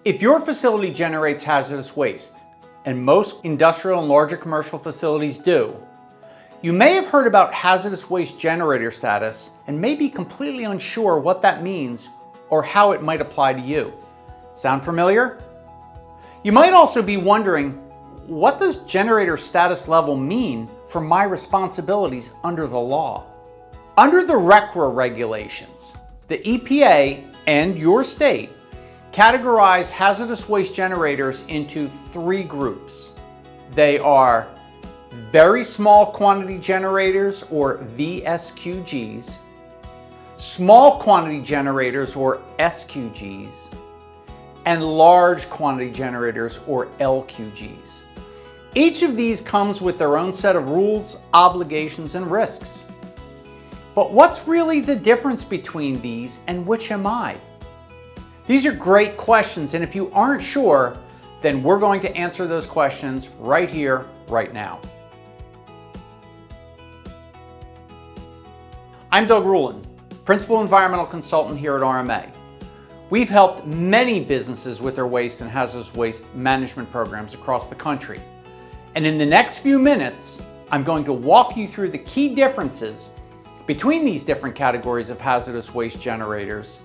If your facility generates hazardous waste, and most industrial and larger commercial facilities do, you may have heard about hazardous waste generator status and may be completely unsure what that means or how it might apply to you. Sound familiar? You might also be wondering, what does generator status level mean for my responsibilities under the law? Under the RCRA regulations, the EPA and your state categorize hazardous waste generators into 3 groups. They are very small quantity generators, or VSQGs, small quantity generators, or SQGs, and large quantity generators, or LQGs. Each of these comes with their own set of rules, obligations, and risks. But what's really the difference between these, and which am I? These are great questions, and if you aren't sure, then we're going to answer those questions right here, right now. I'm Doug Ruhlin, Principal Environmental Consultant here at RMA. We've helped many businesses with their waste and hazardous waste management programs across the country. And in the next few minutes, I'm going to walk you through the key differences between these different categories of hazardous waste generators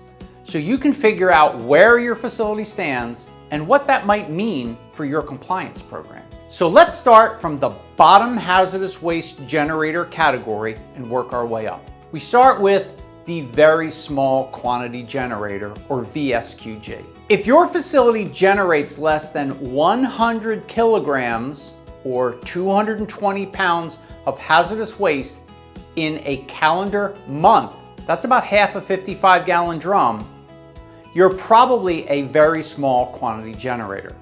so you can figure out where your facility stands and what that might mean for your compliance program. So let's start from the bottom hazardous waste generator category and work our way up. We start with the very small quantity generator, or VSQG. If your facility generates less than 100 kilograms or 220 pounds of hazardous waste in a calendar month, that's about half a 55-gallon drum, you're probably a very small quantity generator.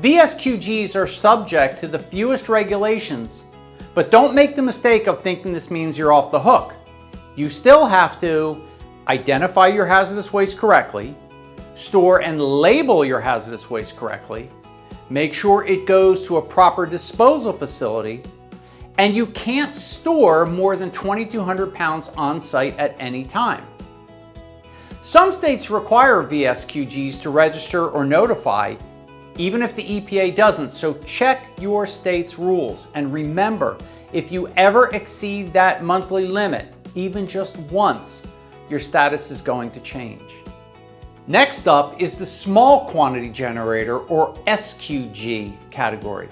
VSQGs are subject to the fewest regulations, but don't make the mistake of thinking this means you're off the hook. You still have to identify your hazardous waste correctly, store and label your hazardous waste correctly, make sure it goes to a proper disposal facility, and you can't store more than 2,200 pounds on site at any time. Some states require VSQGs to register or notify, even if the EPA doesn't, so check your state's rules. And remember, if you ever exceed that monthly limit, even just once, your status is going to change. Next up is the small quantity generator, or SQG category.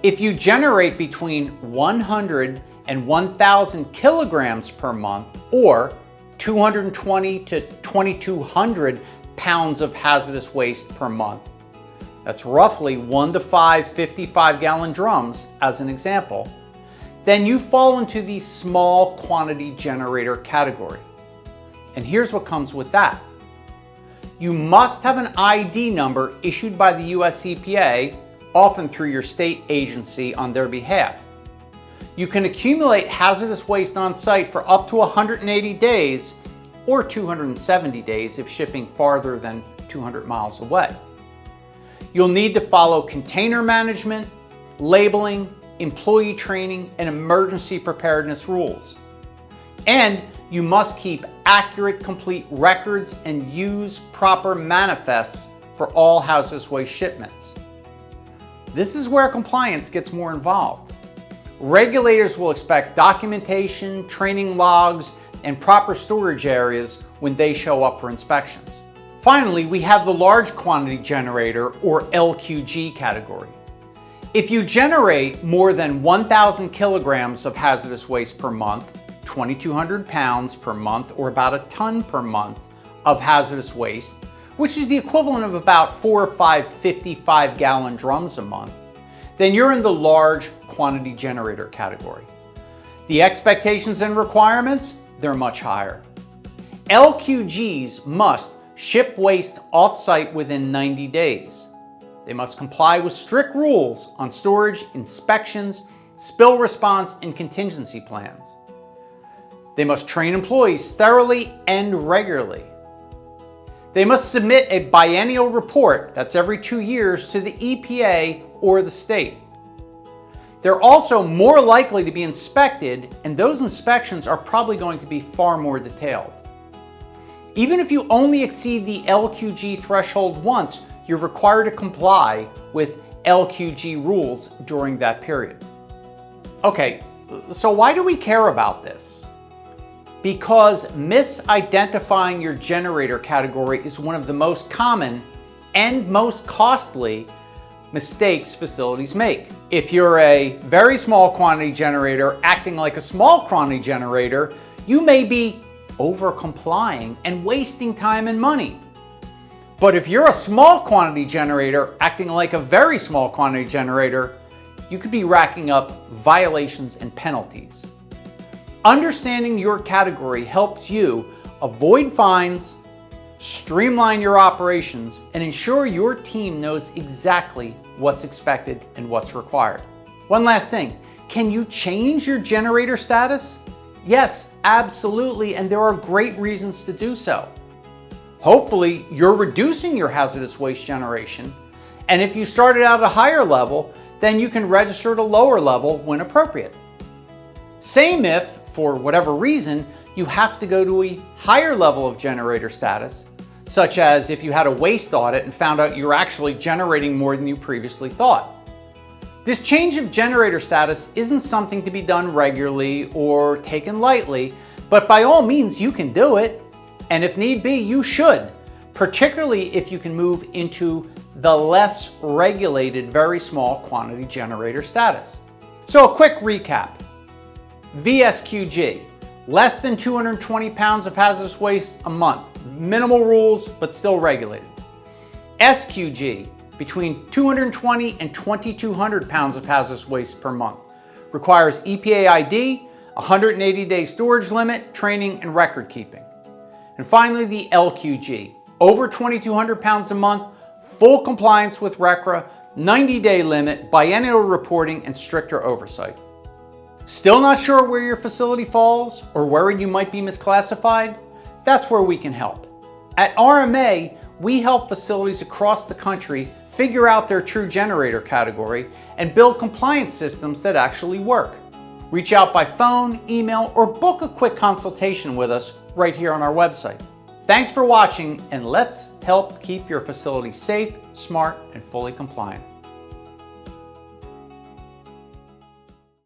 If you generate between 100 and 1,000 kilograms per month, or 220 to 2,200 pounds of hazardous waste per month, that's roughly 1 to 5 55-gallon drums as an example, then you fall into the small quantity generator category. And here's what comes with that. You must have an ID number issued by the US EPA, often through your state agency on their behalf. You can accumulate hazardous waste on site for up to 180 days or 270 days if shipping farther than 200 miles away. You'll need to follow container management, labeling, employee training, and emergency preparedness rules. And you must keep accurate, complete records and use proper manifests for all hazardous waste shipments. This is where compliance gets more involved. Regulators will expect documentation, training logs, and proper storage areas when they show up for inspections. Finally, we have the large quantity generator, or LQG category. If you generate more than 1,000 kilograms of hazardous waste per month, 2,200 pounds per month, or about a ton per month of hazardous waste, which is the equivalent of about 4 or 5 55-gallon drums a month, then you're in the large quantity generator category. The expectations and requirements, they're much higher. LQGs must ship waste off-site within 90 days. They must comply with strict rules on storage, inspections, spill response, and contingency plans. They must train employees thoroughly and regularly. They must submit a biennial report, that's every 2 years, to the EPA or the state. They're also more likely to be inspected, and those inspections are probably going to be far more detailed. Even if you only exceed the LQG threshold once, you're required to comply with LQG rules during that period. Okay, so why do we care about this? Because misidentifying your generator category is one of the most common and most costly mistakes facilities make. If you're a very small quantity generator acting like a small quantity generator, you may be over-complying and wasting time and money. But if you're a small quantity generator acting like a very small quantity generator, you could be racking up violations and penalties. Understanding your category helps you avoid fines, streamline your operations, and ensure your team knows exactly what's expected and what's required. One last thing, can you change your generator status? Yes, absolutely, and there are great reasons to do so. Hopefully, you're reducing your hazardous waste generation, and if you started out at a higher level, then you can register at a lower level when appropriate. Same if, for whatever reason, you have to go to a higher level of generator status, such as if you had a waste audit and found out you're actually generating more than you previously thought. This change of generator status isn't something to be done regularly or taken lightly, but by all means you can do it, and if need be, you should, particularly if you can move into the less regulated, very small quantity generator status. So a quick recap. VSQG, less than 220 pounds of hazardous waste a month. Minimal rules, but still regulated. SQG, between 220 and 2,200 pounds of hazardous waste per month. Requires EPA ID, 180-day storage limit, training, and record keeping. And finally, the LQG, over 2,200 pounds a month, full compliance with RCRA, 90-day limit, biennial reporting, and stricter oversight. Still not sure where your facility falls or where you might be misclassified? That's where we can help. At RMA, we help facilities across the country figure out their true generator category and build compliance systems that actually work. Reach out by phone, email, or book a quick consultation with us right here on our website. Thanks for watching, and let's help keep your facility safe, smart, and fully compliant.